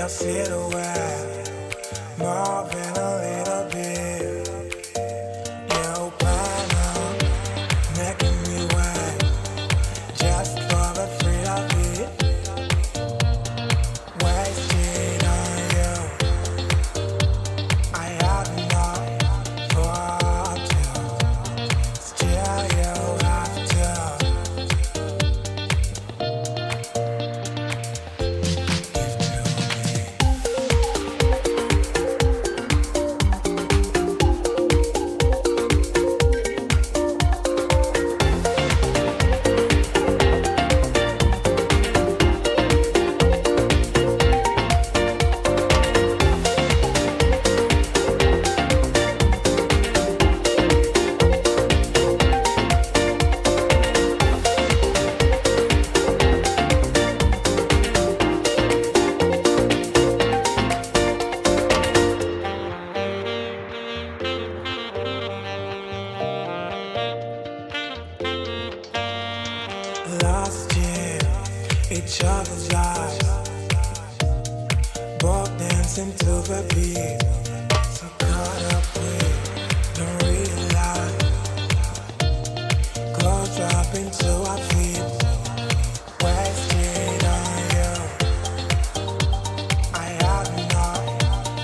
your silhouette, moving a little bit. You plan on making me wet, just for the thrill of it. Wasted on you, I have enough for two. Still you have to. Lost in each other's lives, both dancing to the beat. So caught up with the real life, close up into our feet. Wasted on you, I have enough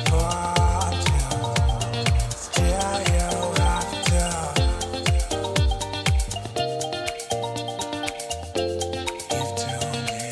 for two. Still you have to. Give to me.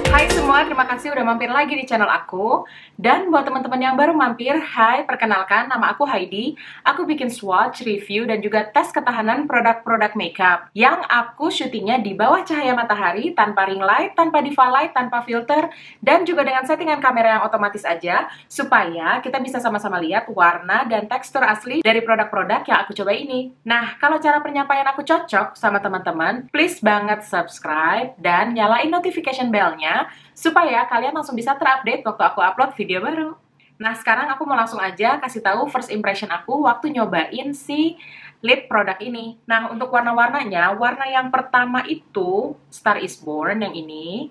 Hai semua, terima kasih udah mampir lagi di channel aku. Dan buat teman-teman yang baru mampir, hai, perkenalkan, nama aku Heidi. Aku bikin swatch, review, dan juga tes ketahanan produk-produk makeup yang aku syutingnya di bawah cahaya matahari, tanpa ring light, tanpa diva light, tanpa filter, dan juga dengan settingan kamera yang otomatis aja, supaya kita bisa sama-sama lihat warna dan tekstur asli dari produk-produk yang aku coba ini. Nah, kalau cara penyampaian aku cocok sama teman-teman, please banget subscribe dan nyalain notification bell-nya, supaya kalian langsung bisa terupdate waktu aku upload video baru. Nah, sekarang aku mau langsung aja kasih tahu first impression aku waktu nyobain si lip produk ini. Nah, untuk warna-warnanya, warna yang pertama itu Star is Born, yang ini.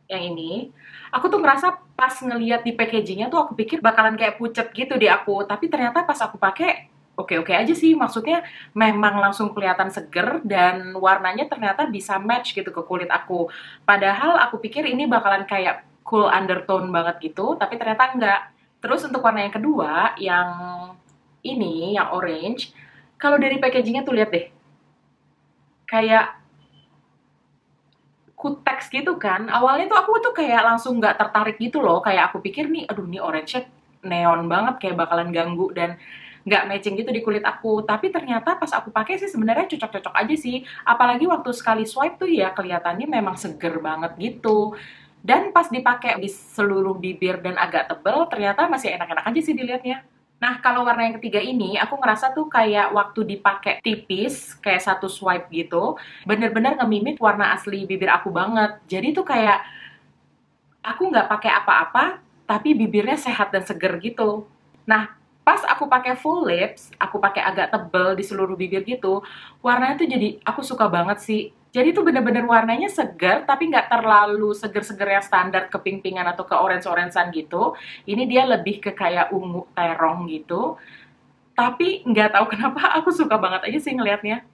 Yang ini. Aku tuh ngerasa pas ngeliat di packagingnya tuh aku pikir bakalan kayak pucet gitu di aku. Tapi ternyata pas aku pakai oke-oke aja sih, maksudnya memang langsung kelihatan seger dan warnanya ternyata bisa match gitu ke kulit aku. Padahal aku pikir ini bakalan kayak cool undertone banget gitu, tapi ternyata enggak. Terus untuk warna yang kedua, yang ini, yang orange, kalau dari packagingnya tuh lihat deh, kayak kutex gitu kan. Awalnya tuh aku tuh kayak langsung nggak tertarik gitu loh, kayak aku pikir nih, aduh ini orange-nya neon banget, kayak bakalan ganggu dan nggak matching gitu di kulit aku. Tapi ternyata pas aku pakai sih sebenarnya cocok-cocok aja sih. Apalagi waktu sekali swipe tuh ya kelihatannya memang seger banget gitu. Dan pas dipakai di seluruh bibir dan agak tebel, ternyata masih enak-enak aja sih dilihatnya. Nah, kalau warna yang ketiga ini, aku ngerasa tuh kayak waktu dipakai tipis, kayak satu swipe gitu, bener-bener nge-mimik warna asli bibir aku banget. Jadi tuh kayak aku nggak pakai apa-apa, tapi bibirnya sehat dan seger gitu. Nah, pas aku pakai full lips, aku pakai agak tebel di seluruh bibir gitu, warnanya tuh jadi aku suka banget sih. Jadi tuh bener-bener warnanya segar, tapi nggak terlalu seger-seger yang standar keping-pingan atau ke orange-orangean gitu. Ini dia lebih ke kayak ungu terong gitu. Tapi nggak tahu kenapa aku suka banget aja sih ngelihatnya.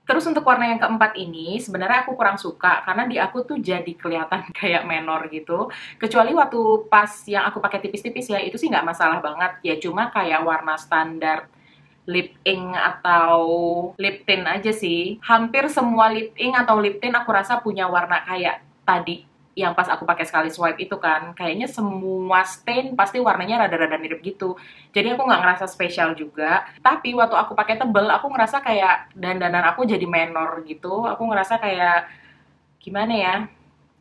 Terus untuk warna yang keempat ini, sebenarnya aku kurang suka, karena di aku tuh jadi kelihatan kayak menor gitu. Kecuali waktu pas yang aku pakai tipis-tipis ya, itu sih nggak masalah banget. Ya cuma kayak warna standar lip ink atau lip tint aja sih. Hampir semua lip ink atau lip tint aku rasa punya warna kayak tadi yang pas aku pakai sekali swipe itu kan, kayaknya semua stain pasti warnanya rada-rada mirip gitu. Jadi aku nggak ngerasa spesial juga. Tapi waktu aku pakai tebel, aku ngerasa kayak dandanan aku jadi menor gitu. Aku ngerasa kayak gimana ya?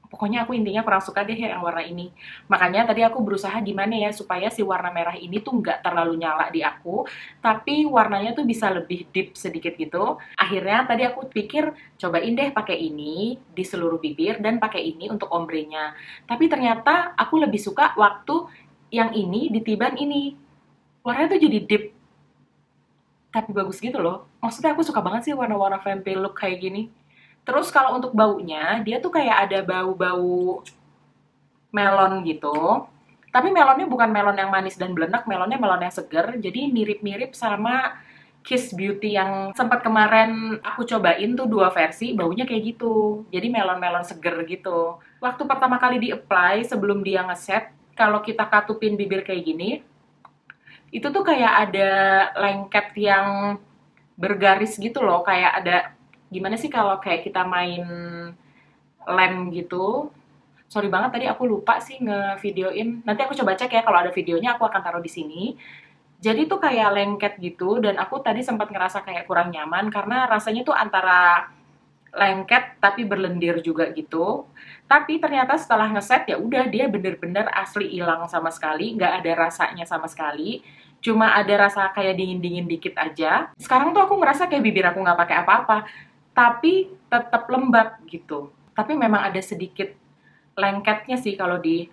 Pokoknya aku intinya kurang suka deh yang warna ini. Makanya tadi aku berusaha gimana ya supaya si warna merah ini tuh nggak terlalu nyala di aku, tapi warnanya tuh bisa lebih deep sedikit gitu. Akhirnya tadi aku pikir cobain deh pakai ini di seluruh bibir dan pakai ini untuk ombrenya. Tapi ternyata aku lebih suka waktu yang ini ditiban ini. Warnanya tuh jadi deep tapi bagus gitu loh. Maksudnya aku suka banget sih warna-warna vampire look kayak gini. Terus kalau untuk baunya, dia tuh kayak ada bau-bau melon gitu. Tapi melonnya bukan melon yang manis dan belenak, melonnya melon yang seger. Jadi mirip-mirip sama Kiss Beauty yang sempat kemarin aku cobain tuh dua versi, baunya kayak gitu. Jadi melon-melon seger gitu. Waktu pertama kali di-apply sebelum dia ngeset, kalau kita katupin bibir kayak gini, itu tuh kayak ada lengket yang bergaris gitu loh, kayak ada gimana sih kalau kayak kita main lem gitu. Sorry banget tadi aku lupa sih ngevideoin. Nanti aku coba cek ya kalau ada videonya aku akan taruh di sini. Jadi tuh kayak lengket gitu dan aku tadi sempat ngerasa kayak kurang nyaman karena rasanya tuh antara lengket tapi berlendir juga gitu. Tapi ternyata setelah ngeset ya udah dia bener-bener asli hilang sama sekali, nggak ada rasanya sama sekali. Cuma ada rasa kayak dingin-dingin dikit aja. Sekarang tuh aku ngerasa kayak bibir aku nggak pakai apa-apa, tapi tetap lembab gitu. Tapi memang ada sedikit lengketnya sih kalau di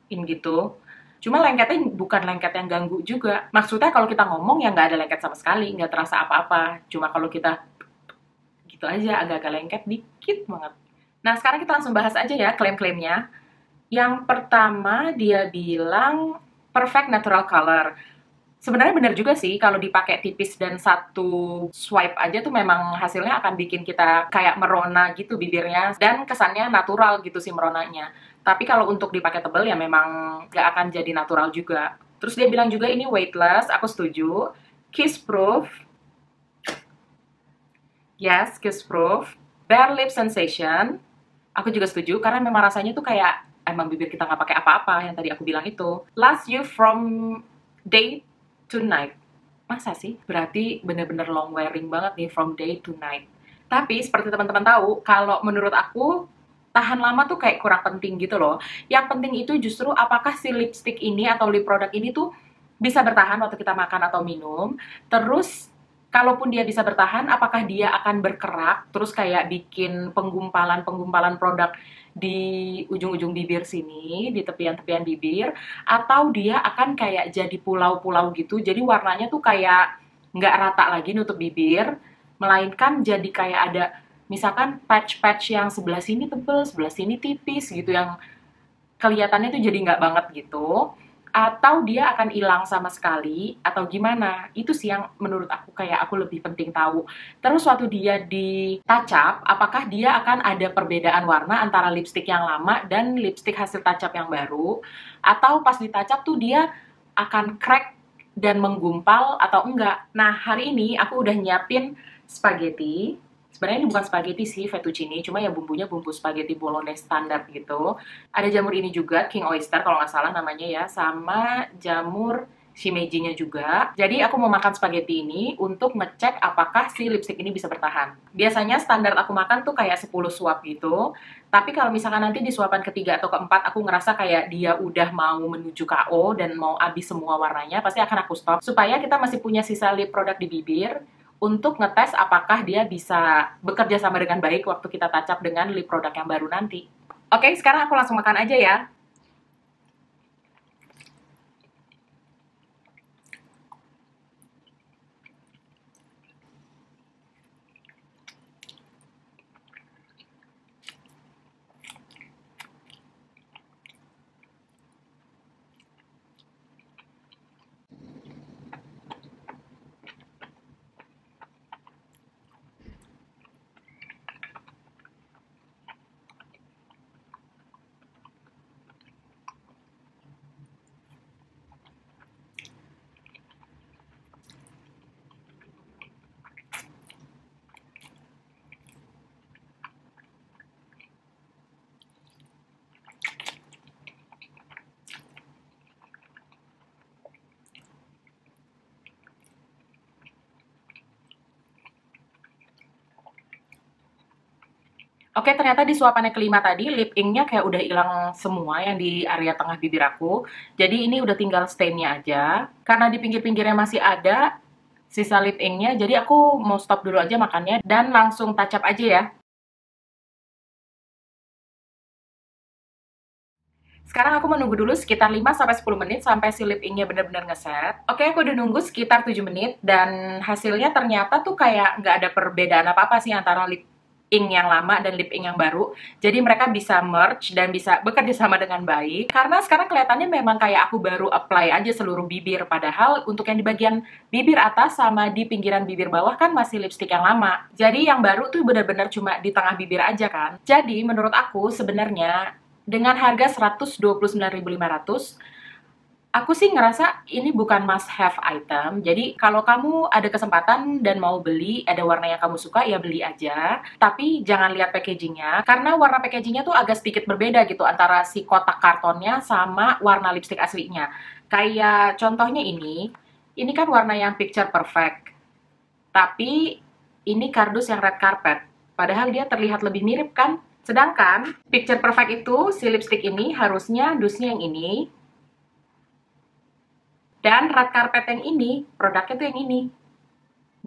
in gitu. Cuma lengketnya bukan lengket yang ganggu juga. Maksudnya kalau kita ngomong ya nggak ada lengket sama sekali, nggak terasa apa-apa. Cuma kalau kita gitu aja agak-agak lengket dikit banget. Nah sekarang kita langsung bahas aja ya klaim-klaimnya. Yang pertama dia bilang perfect natural color. Sebenarnya benar juga sih kalau dipakai tipis dan satu swipe aja tuh memang hasilnya akan bikin kita kayak merona gitu bibirnya dan kesannya natural gitu sih meronanya. Tapi kalau untuk dipakai tebel ya memang gak akan jadi natural juga. Terus dia bilang juga ini weightless, aku setuju. Kiss proof, yes, kiss proof. Bare lip sensation, aku juga setuju karena memang rasanya tuh kayak emang bibir kita nggak pakai apa-apa yang tadi aku bilang itu. Last you from day to night. Masa sih? Berarti bener-bener long wearing banget nih from day to night. Tapi seperti teman-teman tahu, kalau menurut aku tahan lama tuh kayak kurang penting gitu loh. Yang penting itu justru apakah si lipstick ini atau lip product ini tuh bisa bertahan waktu kita makan atau minum. Terus kalaupun dia bisa bertahan, apakah dia akan berkerak terus kayak bikin penggumpalan-penggumpalan produk di ujung-ujung bibir sini, di tepian-tepian bibir, atau dia akan kayak jadi pulau-pulau gitu, jadi warnanya tuh kayak nggak rata lagi nutup bibir, melainkan jadi kayak ada misalkan patch-patch yang sebelah sini tebel, sebelah sini tipis gitu, yang kelihatannya tuh jadi nggak banget gitu, atau dia akan hilang sama sekali, atau gimana. Itu sih yang menurut aku kayak aku lebih penting tahu. Terus waktu dia di touch up, apakah dia akan ada perbedaan warna antara lipstick yang lama dan lipstick hasil touch up yang baru, atau pas di touch up tuh dia akan crack dan menggumpal atau enggak. Nah, hari ini aku udah nyiapin spaghetti. Sebenarnya ini bukan spaghetti sih, fettuccine, cuma ya bumbunya bumbu spaghetti bolognese standar gitu. Ada jamur ini juga, king oyster kalau nggak salah namanya ya, sama jamur shimeji-nya juga. Jadi aku mau makan spaghetti ini untuk ngecek apakah si lipstick ini bisa bertahan. Biasanya standar aku makan tuh kayak 10 suap gitu. Tapi kalau misalkan nanti di suapan ketiga atau keempat aku ngerasa kayak dia udah mau menuju KO dan mau habis semua warnanya, pasti akan aku stop. Supaya kita masih punya sisa lip product di bibir, untuk ngetes apakah dia bisa bekerja sama dengan baik waktu kita touch up dengan lip product yang baru nanti. Oke, sekarang aku langsung makan aja ya. Oke, ternyata di suapan yang kelima tadi, lip ink-nya kayak udah hilang semua yang di area tengah bibir aku. Jadi ini udah tinggal stain-nya aja. Karena di pinggir-pinggirnya masih ada sisa lip ink-nya, jadi aku mau stop dulu aja makannya dan langsung touch up aja ya. Sekarang aku menunggu dulu sekitar 5-10 menit sampai si lip ink-nya bener-bener ngeset. Oke, aku udah nunggu sekitar 7 menit dan hasilnya ternyata tuh kayak nggak ada perbedaan apa-apa sih antara lip ink yang lama dan lip ink yang baru. Jadi mereka bisa merge dan bisa bekerja sama dengan baik. Karena sekarang kelihatannya memang kayak aku baru apply aja seluruh bibir. Padahal untuk yang di bagian bibir atas sama di pinggiran bibir bawah kan masih lipstick yang lama. Jadi yang baru tuh bener-bener cuma di tengah bibir aja kan. Jadi menurut aku sebenarnya dengan harga 129.500, aku sih ngerasa ini bukan must have item. Jadi kalau kamu ada kesempatan dan mau beli, ada warna yang kamu suka, ya beli aja. Tapi jangan lihat packagingnya, karena warna packagingnya tuh agak sedikit berbeda gitu antara si kotak kartonnya sama warna lipstick aslinya. Kayak contohnya ini kan warna yang picture perfect. Tapi ini kardus yang red carpet. Padahal dia terlihat lebih mirip kan? Sedangkan picture perfect itu, si lipstick ini harusnya dusnya yang ini. Dan red carpet yang ini, produknya tuh yang ini.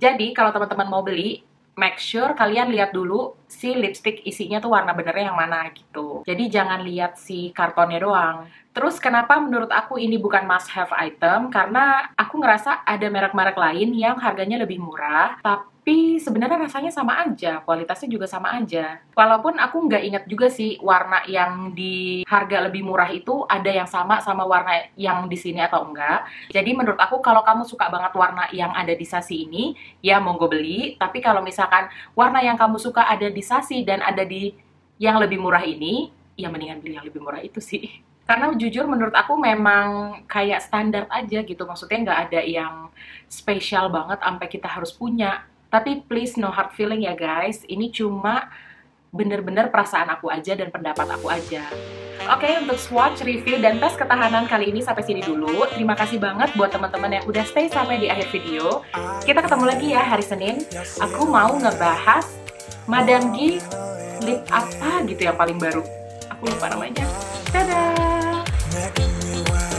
Jadi kalau teman-teman mau beli, make sure kalian lihat dulu si lipstick isinya tuh warna benernya yang mana gitu. Jadi jangan lihat si kartonnya doang. Terus kenapa menurut aku ini bukan must have item? Karena aku ngerasa ada merek-merek lain yang harganya lebih murah, tapi sebenarnya rasanya sama aja, kualitasnya juga sama aja. Walaupun aku nggak inget juga sih warna yang di harga lebih murah itu ada yang sama warna yang di sini atau enggak. Jadi menurut aku kalau kamu suka banget warna yang ada di sasi ini, ya monggo beli. Tapi kalau misalkan warna yang kamu suka ada di sasi dan ada di yang lebih murah ini, ya mendingan beli yang lebih murah itu sih. Karena jujur menurut aku memang kayak standar aja gitu, maksudnya nggak ada yang spesial banget sampai kita harus punya. Tapi please no hard feeling ya guys, ini cuma bener-bener perasaan aku aja dan pendapat aku aja. Oke, untuk swatch, review, dan tes ketahanan kali ini sampai sini dulu. Terima kasih banget buat teman-teman yang udah stay sampai di akhir video. Kita ketemu lagi ya hari Senin. Aku mau ngebahas Madame G lip apa gitu yang paling baru. Aku lupa namanya. Dadah! Making me wild.